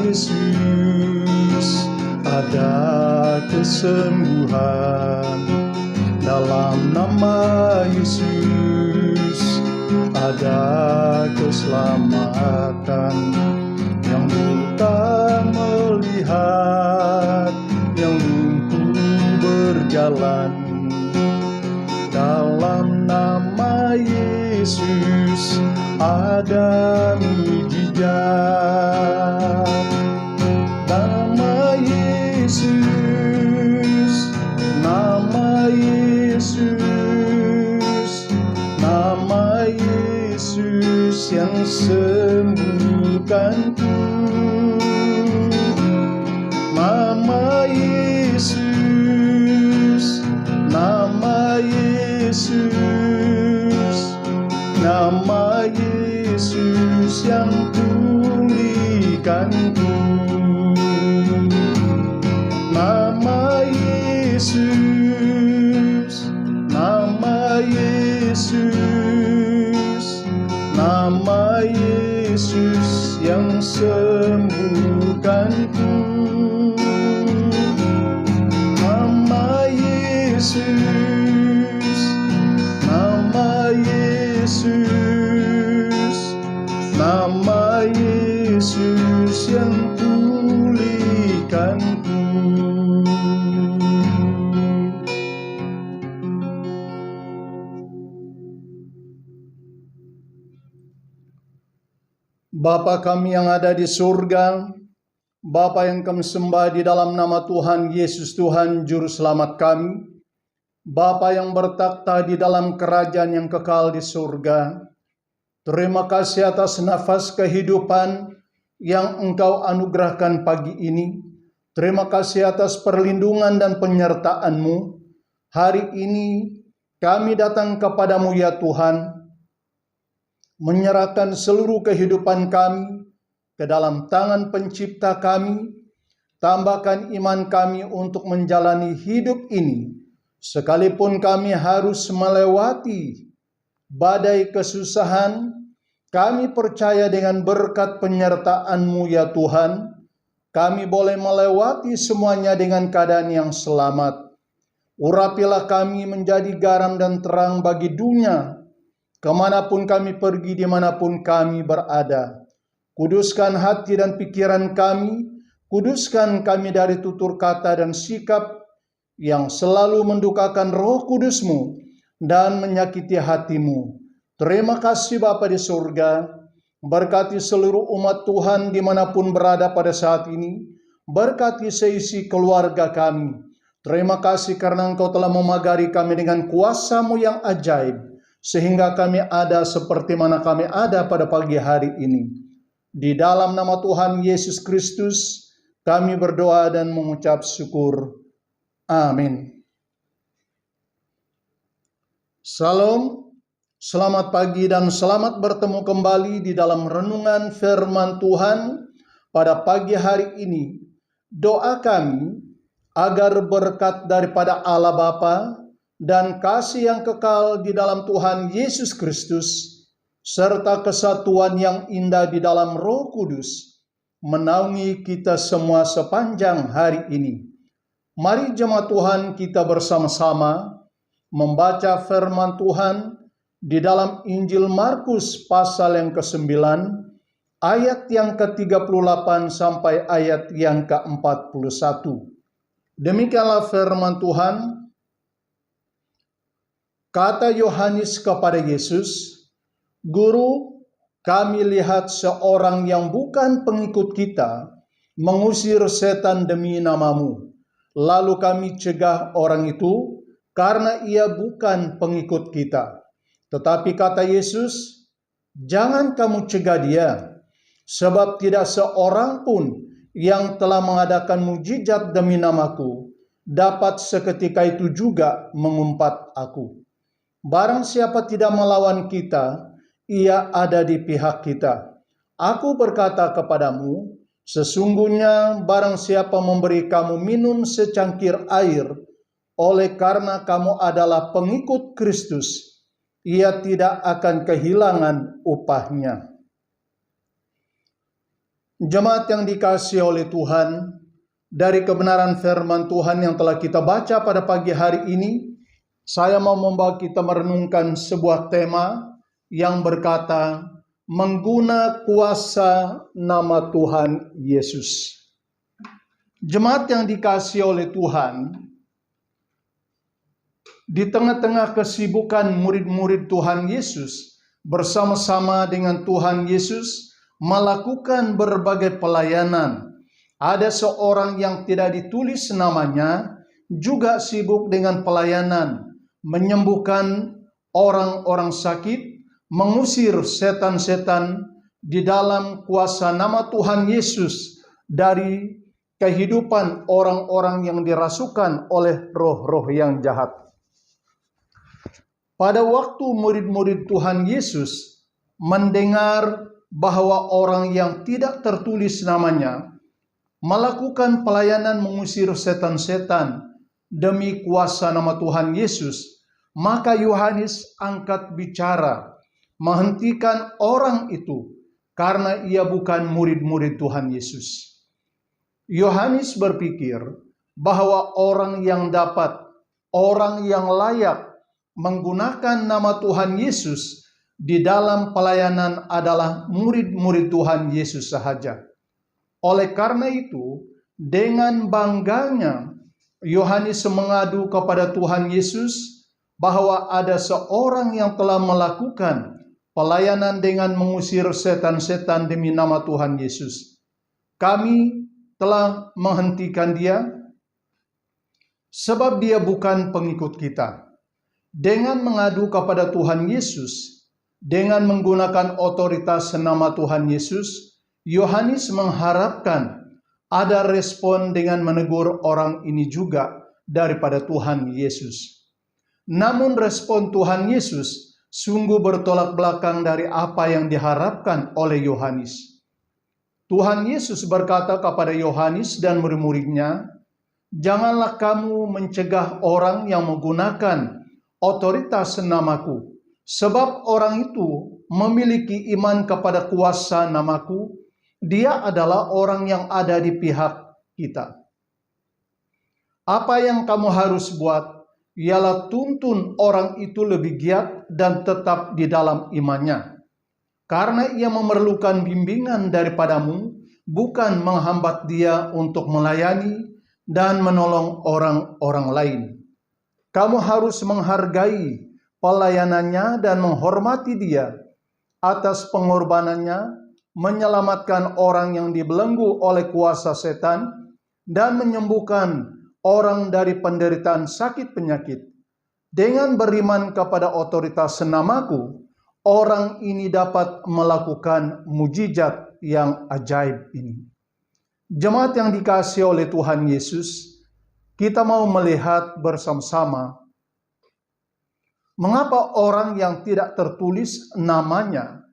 Yesus ada kesembuhan. Dalam nama Yesus ada keselamatan. Yang buta melihat, yang lumpuh berjalan. Dalam nama Yesus ada mujizat. Nama Yesus, nama Yesus, nama Yesus yang sembuhkanku. Nama Yesus, nama Yesus, nama Yesus yang pulihkanku. Nama Yesus, nama Yesus, nama Yesus yang sembuhkanku. Nama Yesus, nama Yesus, nama Yesus yang pulihkanku. Bapa kami yang ada di surga, Bapa yang kami sembah di dalam nama Tuhan Yesus Tuhan Juru Selamat kami, Bapa yang bertakhta di dalam kerajaan yang kekal di surga, terima kasih atas nafas kehidupan yang Engkau anugerahkan pagi ini. Terima kasih atas perlindungan dan penyertaan-Mu. Hari ini kami datang kepadamu ya Tuhan, menyerahkan seluruh kehidupan kami ke dalam tangan pencipta kami. Tambahkan iman kami untuk menjalani hidup ini, sekalipun kami harus melewati badai kesusahan. Kami percaya dengan berkat penyertaan-Mu ya Tuhan, kami boleh melewati semuanya dengan keadaan yang selamat. Urapilah kami menjadi garam dan terang bagi dunia, kemanapun kami pergi, dimanapun kami berada. Kuduskan hati dan pikiran kami, kuduskan kami dari tutur kata dan sikap yang selalu mendukakan Roh Kudus-Mu dan menyakiti hati-Mu. Terima kasih Bapa di surga, berkati seluruh umat Tuhan dimanapun berada pada saat ini, berkati seisi keluarga kami. Terima kasih karena Engkau telah memagari kami dengan kuasa-Mu yang ajaib, sehingga kami ada seperti mana kami ada pada pagi hari ini. Di dalam nama Tuhan Yesus Kristus, kami berdoa dan mengucap syukur. Amin. Salam, selamat pagi dan selamat bertemu kembali di dalam renungan firman Tuhan pada pagi hari ini. Doa kami agar berkat daripada Allah Bapa dan kasih yang kekal di dalam Tuhan Yesus Kristus, serta kesatuan yang indah di dalam Roh Kudus, menaungi kita semua sepanjang hari ini. Mari jemaat Tuhan kita bersama-sama membaca firman Tuhan di dalam Injil Markus pasal yang ke-9, ayat yang ke-38 sampai ayat yang ke-41. Demikianlah firman Tuhan. Kata Yohanes kepada Yesus, "Guru, kami lihat seorang yang bukan pengikut kita mengusir setan demi nama-Mu. Lalu kami cegah orang itu karena ia bukan pengikut kita." Tetapi kata Yesus, "Jangan kamu cegah dia, sebab tidak seorang pun yang telah mengadakan mujizat demi nama-Ku dapat seketika itu juga mengumpat Aku. Barang siapa tidak melawan kita, ia ada di pihak kita. Aku berkata kepadamu, sesungguhnya barang siapa memberi kamu minum secangkir air, oleh karena kamu adalah pengikut Kristus, ia tidak akan kehilangan upahnya." Jemaat yang dikasihi oleh Tuhan, dari kebenaran firman Tuhan yang telah kita baca pada pagi hari ini, saya mau membawa kita merenungkan sebuah tema yang berkata, mengguna kuasa nama Tuhan Yesus. Jemaat yang dikasihi oleh Tuhan, di tengah-tengah kesibukan murid-murid Tuhan Yesus, bersama-sama dengan Tuhan Yesus, melakukan berbagai pelayanan. Ada seorang yang tidak ditulis namanya, juga sibuk dengan pelayanan, menyembuhkan orang-orang sakit, mengusir setan-setan di dalam kuasa nama Tuhan Yesus dari kehidupan orang-orang yang dirasukan oleh roh-roh yang jahat. Pada waktu murid-murid Tuhan Yesus mendengar bahwa orang yang tidak tertulis namanya melakukan pelayanan mengusir setan-setan demi kuasa nama Tuhan Yesus, maka Yohanes angkat bicara, menghentikan orang itu karena ia bukan murid-murid Tuhan Yesus. Yohanes berpikir bahwa orang yang dapat, orang yang layak menggunakan nama Tuhan Yesus di dalam pelayanan adalah murid-murid Tuhan Yesus sahaja. Oleh karena itu, dengan bangganya Yohanes mengadu kepada Tuhan Yesus bahwa ada seorang yang telah melakukan pelayanan dengan mengusir setan-setan demi nama Tuhan Yesus. Kami telah menghentikan dia sebab dia bukan pengikut kita. Dengan mengadu kepada Tuhan Yesus, dengan menggunakan otoritas nama Tuhan Yesus, Yohanes mengharapkan ada respon dengan menegur orang ini juga daripada Tuhan Yesus. Namun respon Tuhan Yesus sungguh bertolak belakang dari apa yang diharapkan oleh Yohanes. Tuhan Yesus berkata kepada Yohanes dan murid-muridnya, "Janganlah kamu mencegah orang yang menggunakan otoritas namaku, sebab orang itu memiliki iman kepada kuasa namaku. Dia adalah orang yang ada di pihak kita. Apa yang kamu harus buat ialah tuntun orang itu lebih giat dan tetap di dalam imannya, karena ia memerlukan bimbingan daripadamu, bukan menghambat dia untuk melayani dan menolong orang-orang lain. Kamu harus menghargai pelayanannya dan menghormati dia atas pengorbanannya, menyelamatkan orang yang dibelenggu oleh kuasa setan, dan menyembuhkan orang dari penderitaan sakit penyakit. Dengan beriman kepada otoritas namaku, orang ini dapat melakukan mujizat yang ajaib ini." Jemaat yang dikasihi oleh Tuhan Yesus, kita mau melihat bersama-sama mengapa orang yang tidak tertulis namanya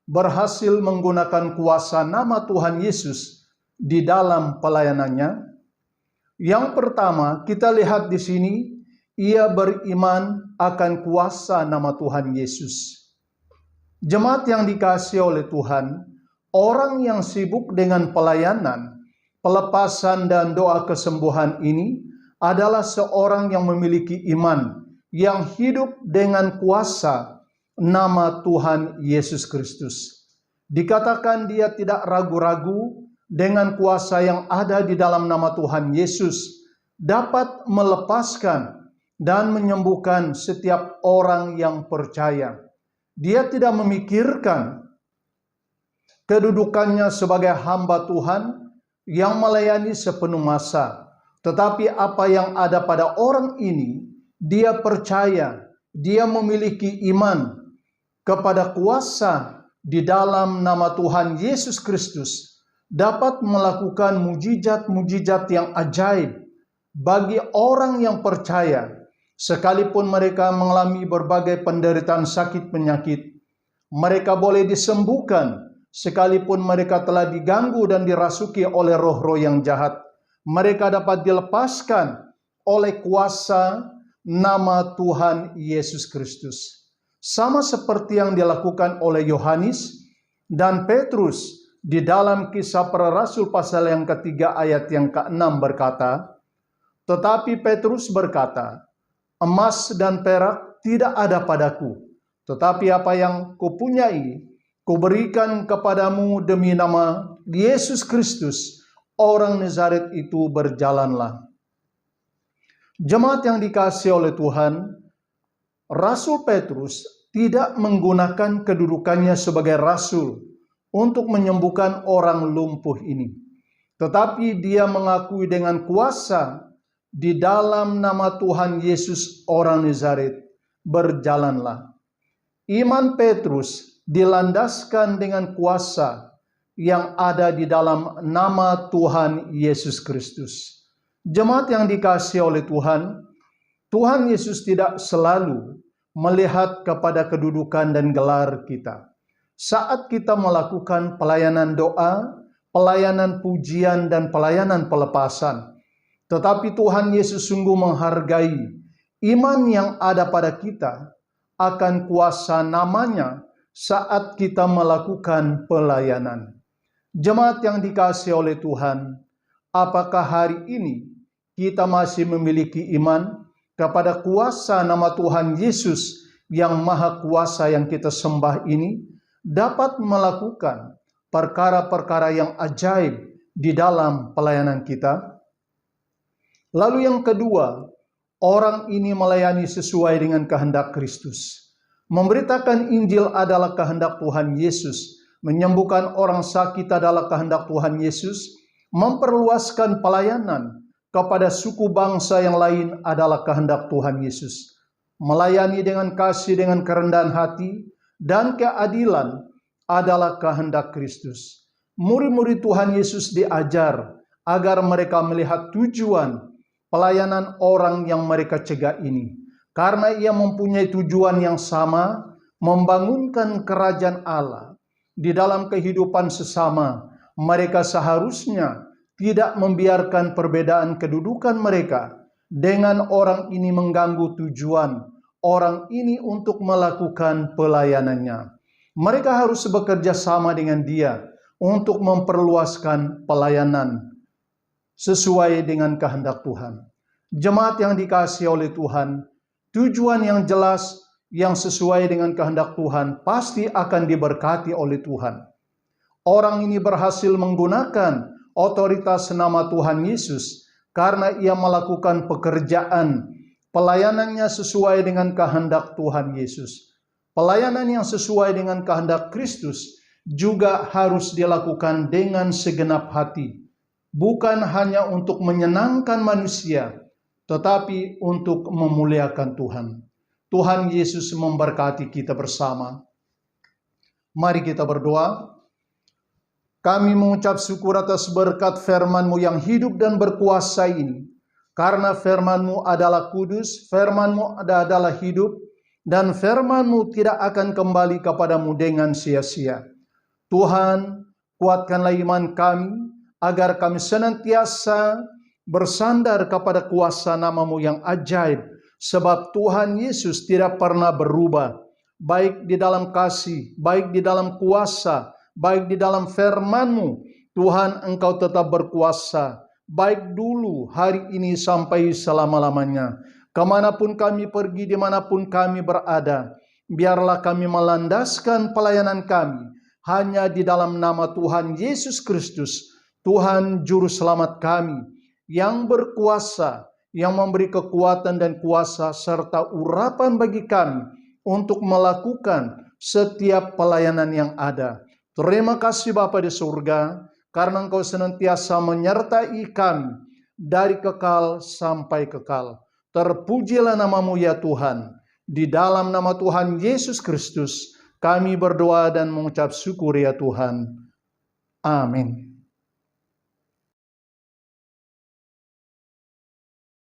berhasil menggunakan kuasa nama Tuhan Yesus di dalam pelayanannya. Yang pertama, kita lihat di sini, ia beriman akan kuasa nama Tuhan Yesus. Jemaat yang dikasihi oleh Tuhan, orang yang sibuk dengan pelayanan, pelepasan dan doa kesembuhan ini adalah seorang yang memiliki iman, yang hidup dengan kuasa nama Tuhan Yesus Kristus. Dikatakan dia tidak ragu-ragu dengan kuasa yang ada di dalam nama Tuhan Yesus, dapat melepaskan dan menyembuhkan setiap orang yang percaya. Dia tidak memikirkan kedudukannya sebagai hamba Tuhan yang melayani sepenuh masa, tetapi apa yang ada pada orang ini, dia percaya, dia memiliki iman kepada kuasa di dalam nama Tuhan Yesus Kristus, dapat melakukan mujizat-mujizat yang ajaib bagi orang yang percaya, sekalipun mereka mengalami berbagai penderitaan sakit penyakit. Mereka boleh disembuhkan, sekalipun mereka telah diganggu dan dirasuki oleh roh-roh yang jahat. Mereka dapat dilepaskan oleh kuasa nama Tuhan Yesus Kristus. Sama seperti yang dilakukan oleh Yohanes dan Petrus di dalam Kisah Para Rasul pasal yang ketiga ayat yang ke-6 berkata, "Tetapi Petrus berkata, emas dan perak tidak ada padaku, tetapi apa yang kupunyai, kuberikan kepadamu demi nama Yesus Kristus, orang Nazaret itu berjalanlah." Jemaat yang dikasihi oleh Tuhan, Rasul Petrus tidak menggunakan kedudukannya sebagai rasul untuk menyembuhkan orang lumpuh ini. Tetapi dia mengakui dengan kuasa, di dalam nama Tuhan Yesus orang Nazaret, berjalanlah. Iman Petrus dilandaskan dengan kuasa yang ada di dalam nama Tuhan Yesus Kristus. Jemaat yang dikasihi oleh Tuhan, Tuhan Yesus tidak selalu melihat kepada kedudukan dan gelar kita. Saat kita melakukan pelayanan doa, pelayanan pujian, dan pelayanan pelepasan, tetapi Tuhan Yesus sungguh menghargai iman yang ada pada kita akan kuasa namanya saat kita melakukan pelayanan. Jemaat yang dikasihi oleh Tuhan, apakah hari ini kita masih memiliki iman kepada kuasa nama Tuhan Yesus yang maha kuasa yang kita sembah ini dapat melakukan perkara-perkara yang ajaib di dalam pelayanan kita? Lalu yang kedua, orang ini melayani sesuai dengan kehendak Kristus. Memberitakan Injil adalah kehendak Tuhan Yesus. Menyembuhkan orang sakit adalah kehendak Tuhan Yesus. Memperluaskan pelayanan kepada suku bangsa yang lain adalah kehendak Tuhan Yesus. Melayani dengan kasih, dengan kerendahan hati, dan keadilan adalah kehendak Kristus. Murid-murid Tuhan Yesus diajar agar mereka melihat tujuan pelayanan orang yang mereka cegah ini. Karena ia mempunyai tujuan yang sama, membangunkan kerajaan Allah di dalam kehidupan sesama. Mereka seharusnya tidak membiarkan perbedaan kedudukan mereka dengan orang ini mengganggu tujuan orang ini untuk melakukan pelayanannya. Mereka harus bekerja sama dengan dia untuk memperluaskan pelayanan sesuai dengan kehendak Tuhan. Jemaat yang dikasihi oleh Tuhan, tujuan yang jelas yang sesuai dengan kehendak Tuhan pasti akan diberkati oleh Tuhan. Orang ini berhasil menggunakan otoritas nama Tuhan Yesus karena ia melakukan pekerjaan pelayanannya sesuai dengan kehendak Tuhan Yesus. Pelayanan yang sesuai dengan kehendak Kristus juga harus dilakukan dengan segenap hati, bukan hanya untuk menyenangkan manusia, tetapi untuk memuliakan Tuhan. Tuhan Yesus memberkati kita bersama. Mari kita berdoa. Kami mengucap syukur atas berkat firman-Mu yang hidup dan berkuasa ini. Karena firman-Mu adalah kudus, firman-Mu adalah hidup, dan firman-Mu tidak akan kembali kepadamu dengan sia-sia. Tuhan, kuatkanlah iman kami, agar kami senantiasa bersandar kepada kuasa nama-Mu yang ajaib, sebab Tuhan Yesus tidak pernah berubah, baik di dalam kasih, baik di dalam kuasa, baik di dalam firman-Mu. Tuhan, Engkau tetap berkuasa, baik dulu, hari ini, sampai selama-lamanya. Kemanapun kami pergi, dimanapun kami berada, biarlah kami melandaskan pelayanan kami hanya di dalam nama Tuhan Yesus Kristus, Tuhan Juru Selamat kami, yang berkuasa, yang memberi kekuatan dan kuasa serta urapan bagi kami untuk melakukan setiap pelayanan yang ada. Terima kasih Bapa di surga, karena Engkau senantiasa menyertai kami dari kekal sampai kekal. Terpujilah nama-Mu ya Tuhan. Di dalam nama Tuhan Yesus Kristus kami berdoa dan mengucap syukur ya Tuhan. Amin.